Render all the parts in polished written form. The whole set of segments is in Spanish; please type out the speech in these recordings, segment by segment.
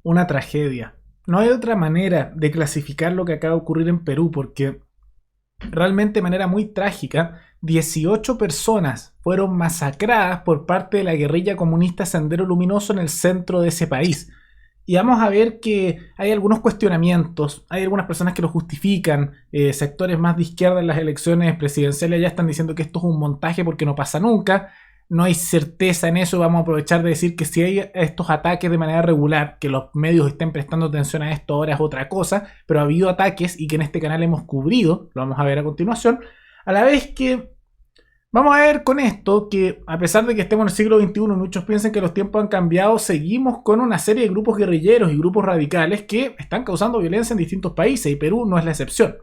una tragedia. No hay otra manera de clasificar lo que acaba de ocurrir en Perú, porque realmente de manera muy trágica, 18 personas fueron masacradas por parte de la guerrilla comunista Sendero Luminoso en el centro de ese país. Y vamos a ver que hay algunos cuestionamientos, hay algunas personas que lo justifican, sectores más de izquierda en las elecciones presidenciales ya están diciendo que esto es un montaje porque no pasa nunca. No hay certeza en eso, vamos a aprovechar de decir que si hay estos ataques de manera regular, que los medios estén prestando atención a esto ahora es otra cosa, pero ha habido ataques y que en este canal hemos cubrido, lo vamos a ver a continuación, a la vez que vamos a ver con esto que a pesar de que estemos en el siglo XXI y muchos piensan que los tiempos han cambiado, seguimos con una serie de grupos guerrilleros y grupos radicales que están causando violencia en distintos países y Perú no es la excepción.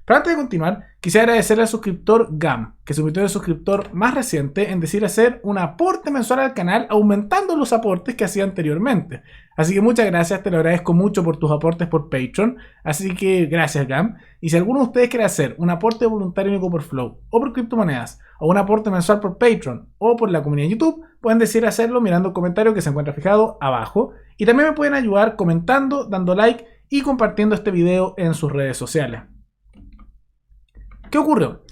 Pero antes de continuar, quisiera agradecerle al suscriptor GAM, que se convirtió en el suscriptor más reciente en decir hacer un aporte mensual al canal, aumentando los aportes que hacía anteriormente. Así que muchas gracias, te lo agradezco mucho por tus aportes por Patreon. Así que gracias GAM. Y si alguno de ustedes quiere hacer un aporte voluntario único por Flow, o por criptomonedas, o un aporte mensual por Patreon, o por la comunidad de YouTube, pueden decir hacerlo mirando el comentario que se encuentra fijado abajo. Y también me pueden ayudar comentando, dando like y compartiendo este video en sus redes sociales. ¿Qué ocurrió?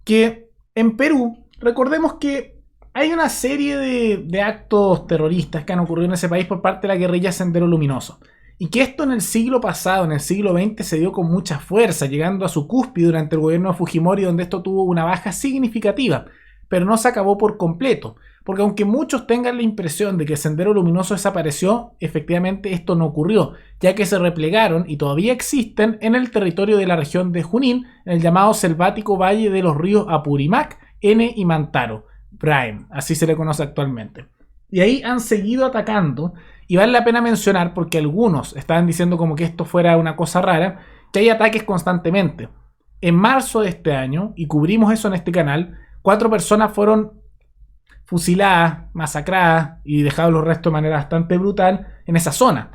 Que en Perú, recordemos que hay una serie de actos terroristas que han ocurrido en ese país por parte de la guerrilla Sendero Luminoso. Y que esto en el siglo pasado, en el siglo XX, se dio con mucha fuerza, llegando a su cúspide durante el gobierno de Fujimori, donde esto tuvo una baja significativa. Pero no se acabó por completo. Porque aunque muchos tengan la impresión de que el Sendero Luminoso desapareció, efectivamente esto no ocurrió, ya que se replegaron y todavía existen en el territorio de la región de Junín, en el llamado selvático Valle de los Ríos Apurímac, N y Mantaro, Prime, así se le conoce actualmente. Y ahí han seguido atacando, y vale la pena mencionar, porque algunos estaban diciendo como que esto fuera una cosa rara, que hay ataques constantemente. En marzo de este año, y cubrimos eso en este canal, 4 personas fueron fusiladas, masacradas y dejados los restos de manera bastante brutal en esa zona.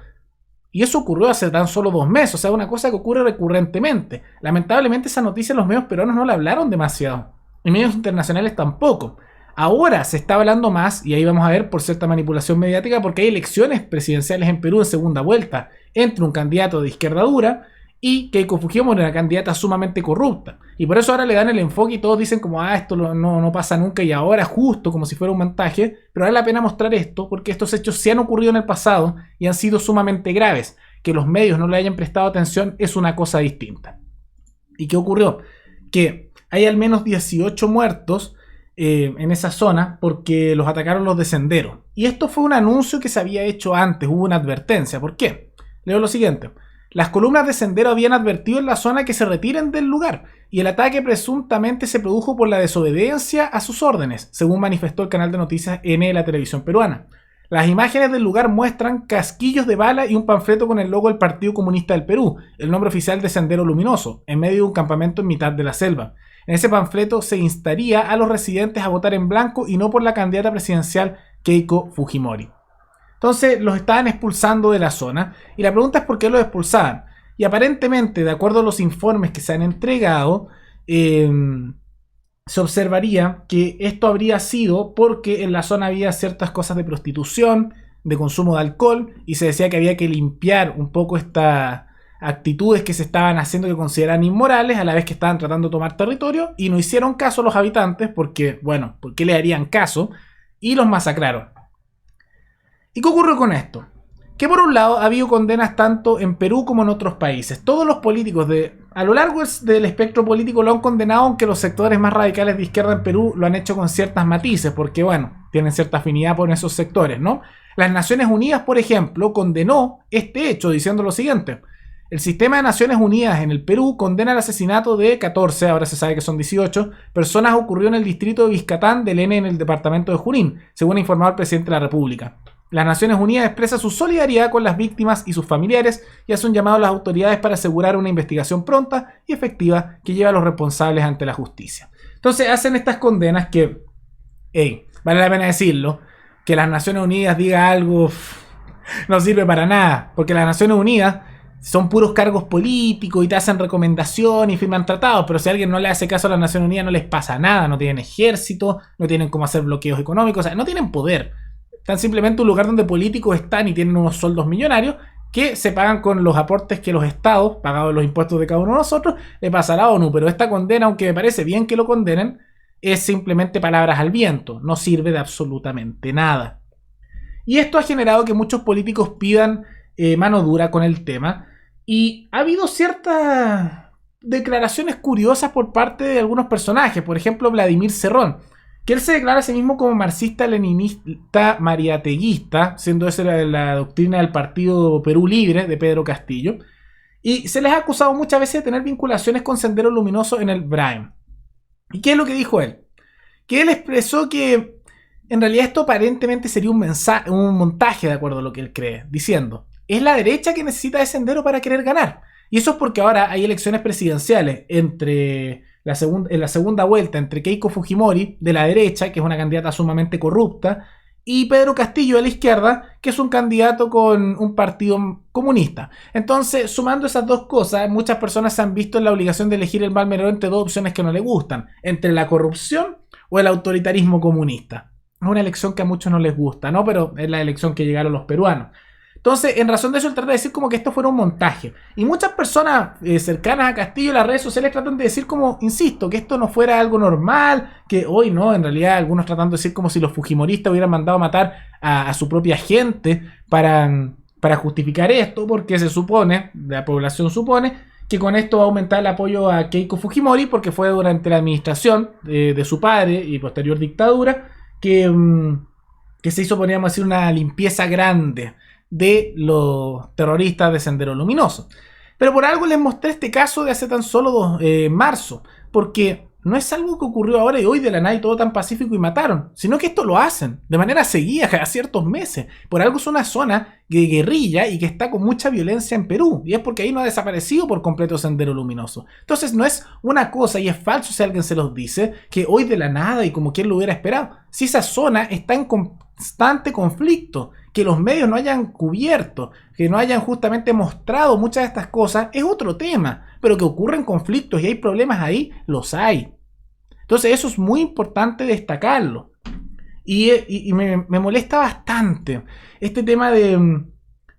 Y eso ocurrió hace tan solo 2 meses, o sea, una cosa que ocurre recurrentemente. Lamentablemente esa noticia los medios peruanos no la hablaron demasiado, y medios internacionales tampoco. Ahora se está hablando más, y ahí vamos a ver por cierta manipulación mediática, porque hay elecciones presidenciales en Perú en segunda vuelta entre un candidato de izquierda dura y Keiko Fujimori, una candidata sumamente corrupta. Y por eso ahora le dan el enfoque y todos dicen como, esto no pasa nunca y ahora justo, como si fuera un montaje. Pero vale la pena mostrar esto porque estos hechos sí han ocurrido en el pasado y han sido sumamente graves. Que los medios no le hayan prestado atención es una cosa distinta. ¿Y qué ocurrió? Que hay al menos 18 muertos en esa zona porque los atacaron los de Sendero. Y esto fue un anuncio que se había hecho antes, hubo una advertencia. ¿Por qué? Leo lo siguiente. Las columnas de Sendero habían advertido en la zona que se retiren del lugar y el ataque presuntamente se produjo por la desobediencia a sus órdenes, según manifestó el canal de noticias N de la televisión peruana. Las imágenes del lugar muestran casquillos de bala y un panfleto con el logo del Partido Comunista del Perú, el nombre oficial de Sendero Luminoso, en medio de un campamento en mitad de la selva. En ese panfleto se instaría a los residentes a votar en blanco y no por la candidata presidencial Keiko Fujimori. Entonces los estaban expulsando de la zona y la pregunta es por qué los expulsaban. Y aparentemente, de acuerdo a los informes que se han entregado, se observaría que esto habría sido porque en la zona había ciertas cosas de prostitución, de consumo de alcohol, y se decía que había que limpiar un poco estas actitudes que se estaban haciendo que consideraban inmorales a la vez que estaban tratando de tomar territorio, y no hicieron caso a los habitantes porque, bueno, ¿por qué le harían caso? Y los masacraron. ¿Y qué ocurrió con esto? Que por un lado ha habido condenas tanto en Perú como en otros países. Todos los políticos a lo largo del espectro político lo han condenado, aunque los sectores más radicales de izquierda en Perú lo han hecho con ciertas matices, porque bueno, tienen cierta afinidad por esos sectores, ¿no? Las Naciones Unidas, por ejemplo, condenó este hecho diciendo lo siguiente. El sistema de Naciones Unidas en el Perú condena el asesinato de 14, ahora se sabe que son 18, personas ocurrió en el distrito de Vizcatán del N en el departamento de Junín, según ha informado el presidente de la República. Las Naciones Unidas expresa su solidaridad con las víctimas y sus familiares y hace un llamado a las autoridades para asegurar una investigación pronta y efectiva que lleve a los responsables ante la justicia. Entonces hacen estas condenas que, vale la pena decirlo, que las Naciones Unidas diga algo no sirve para nada, porque las Naciones Unidas son puros cargos políticos y te hacen recomendaciones y firman tratados, pero si alguien no le hace caso a las Naciones Unidas no les pasa nada, no tienen ejército, no tienen cómo hacer bloqueos económicos, o sea, no tienen poder. Están simplemente un lugar donde políticos están y tienen unos sueldos millonarios que se pagan con los aportes que los estados, pagados los impuestos de cada uno de nosotros, le pasa a la ONU. Pero esta condena, aunque me parece bien que lo condenen, es simplemente palabras al viento, no sirve de absolutamente nada. Y esto ha generado que muchos políticos pidan mano dura con el tema, y ha habido ciertas declaraciones curiosas por parte de algunos personajes. Por ejemplo, Vladimir Cerrón, que él se declara a sí mismo como marxista-leninista mariateguista, siendo esa la doctrina del Partido Perú Libre de Pedro Castillo, y se les ha acusado muchas veces de tener vinculaciones con Sendero Luminoso en el Brain. ¿Y qué es lo que dijo él? Que él expresó que en realidad esto aparentemente sería un montaje, de acuerdo a lo que él cree, diciendo: es la derecha que necesita de Sendero para querer ganar. Y eso es porque ahora hay elecciones presidenciales en la segunda vuelta entre Keiko Fujimori, de la derecha, que es una candidata sumamente corrupta, y Pedro Castillo, de la izquierda, que es un candidato con un partido comunista. Entonces, sumando esas dos cosas, muchas personas se han visto en la obligación de elegir el mal menor entre dos opciones que no les gustan: entre la corrupción o el autoritarismo comunista. Es una elección que a muchos no les gusta, ¿no? Pero es la elección que llegaron los peruanos. Entonces, en razón de eso, él trata de decir como que esto fuera un montaje. Y muchas personas cercanas a Castillo en las redes sociales tratan de decir como, insisto, que esto no fuera algo normal, que hoy no, en realidad algunos tratando de decir como si los fujimoristas hubieran mandado a matar a su propia gente para justificar esto, porque se supone, la población supone, que con esto va a aumentar el apoyo a Keiko Fujimori, porque fue durante la administración de su padre y posterior dictadura que se hizo, podríamos decir, una limpieza grande de los terroristas de Sendero Luminoso. Pero por algo les mostré este caso de hace tan solo marzo, porque no es algo que ocurrió ahora y hoy de la nada y todo tan pacífico y mataron, sino que esto lo hacen de manera seguida cada ciertos meses. Por algo es una zona de guerrilla y que está con mucha violencia en Perú, y es porque ahí no ha desaparecido por completo Sendero Luminoso. Entonces no es una cosa, y es falso si alguien se los dice, que hoy de la nada y como quien lo hubiera esperado. Si esa zona está en constante conflicto, que los medios no hayan cubierto, que no hayan justamente mostrado muchas de estas cosas, es otro tema. Pero que ocurren conflictos y hay problemas ahí, los hay. Entonces eso es muy importante destacarlo. Y me molesta bastante este tema de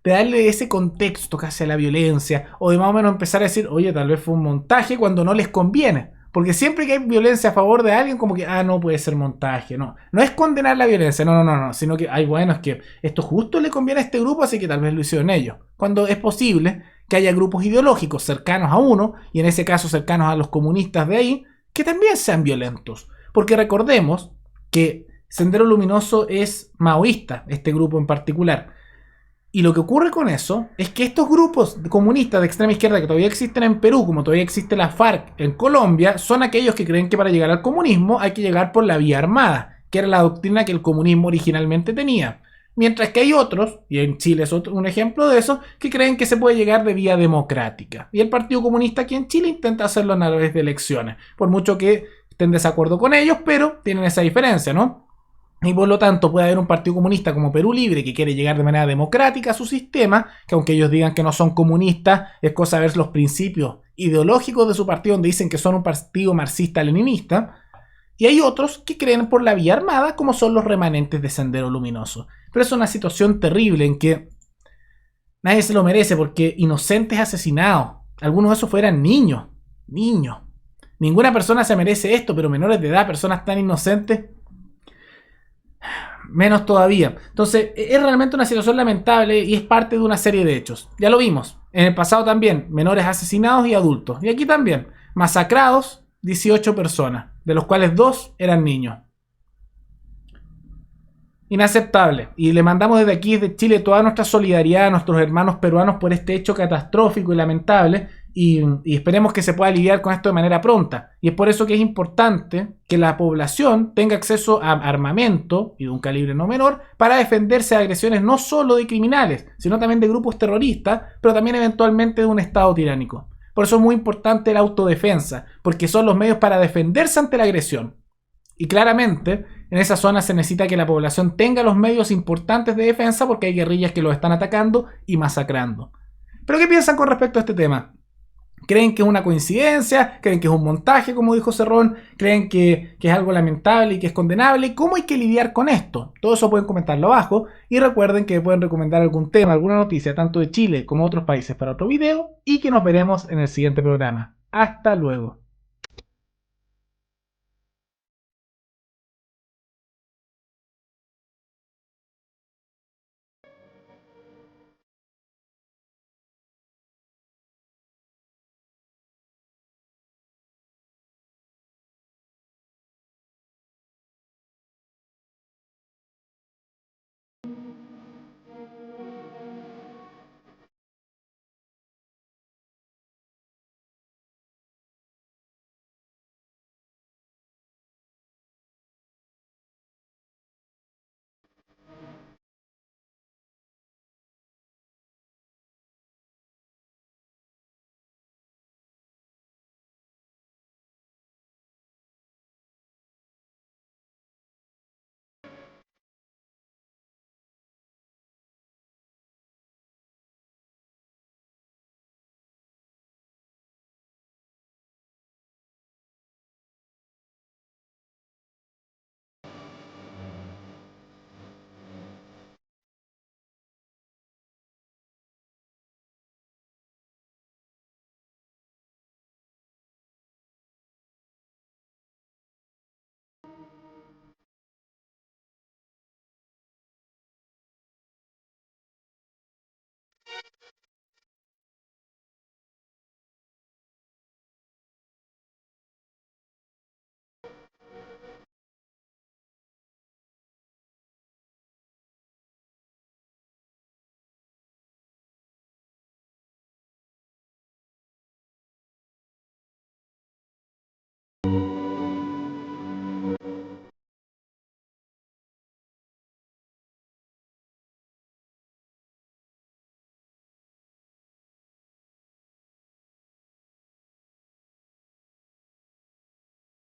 darle ese contexto casi a la violencia, o de más o menos empezar a decir, oye, tal vez fue un montaje cuando no les conviene. Porque siempre que hay violencia a favor de alguien, como que, no puede ser montaje. No es condenar la violencia, no, sino que, bueno, es que esto justo le conviene a este grupo, así que tal vez lo hicieron ellos. Cuando es posible que haya grupos ideológicos cercanos a uno, y en ese caso cercanos a los comunistas de ahí, que también sean violentos. Porque recordemos que Sendero Luminoso es maoísta, este grupo en particular. Y lo que ocurre con eso es que estos grupos comunistas de extrema izquierda que todavía existen en Perú, como todavía existe la FARC en Colombia, son aquellos que creen que para llegar al comunismo hay que llegar por la vía armada, que era la doctrina que el comunismo originalmente tenía. Mientras que hay otros, y en Chile es un ejemplo de eso, que creen que se puede llegar de vía democrática. Y el Partido Comunista aquí en Chile intenta hacerlo a través de elecciones, por mucho que estén en desacuerdo con ellos, pero tienen esa diferencia, ¿no? Y por lo tanto puede haber un partido comunista como Perú Libre que quiere llegar de manera democrática a su sistema, que aunque ellos digan que no son comunistas, es cosa de ver los principios ideológicos de su partido, donde dicen que son un partido marxista-leninista. Y hay otros que creen por la vía armada, como son los remanentes de Sendero Luminoso. Pero es una situación terrible en que nadie se lo merece, porque inocentes asesinados, algunos de esos fueran niños. Ninguna persona se merece esto, pero menores de edad, personas tan inocentes, menos todavía. Entonces es realmente una situación lamentable y es parte de una serie de hechos. Ya lo vimos en el pasado también, menores asesinados y adultos. Y aquí también, masacrados 18 personas, de los cuales 2 eran niños. Inaceptable. Y le mandamos desde aquí, desde Chile, toda nuestra solidaridad a nuestros hermanos peruanos por este hecho catastrófico y lamentable. Y esperemos que se pueda lidiar con esto de manera pronta. Y es por eso que es importante que la población tenga acceso a armamento, y de un calibre no menor, para defenderse de agresiones no solo de criminales, sino también de grupos terroristas, pero también eventualmente de un Estado tiránico. Por eso es muy importante la autodefensa, porque son los medios para defenderse ante la agresión. Y claramente, en esa zona se necesita que la población tenga los medios importantes de defensa, porque hay guerrillas que los están atacando y masacrando. ¿Pero qué piensan con respecto a este tema? ¿Creen que es una coincidencia? ¿Creen que es un montaje, como dijo Cerrón? ¿Creen que es algo lamentable y que es condenable? ¿Cómo hay que lidiar con esto? Todo eso pueden comentarlo abajo. Y recuerden que pueden recomendar algún tema, alguna noticia, tanto de Chile como de otros países para otro video. Y que nos veremos en el siguiente programa. Hasta luego.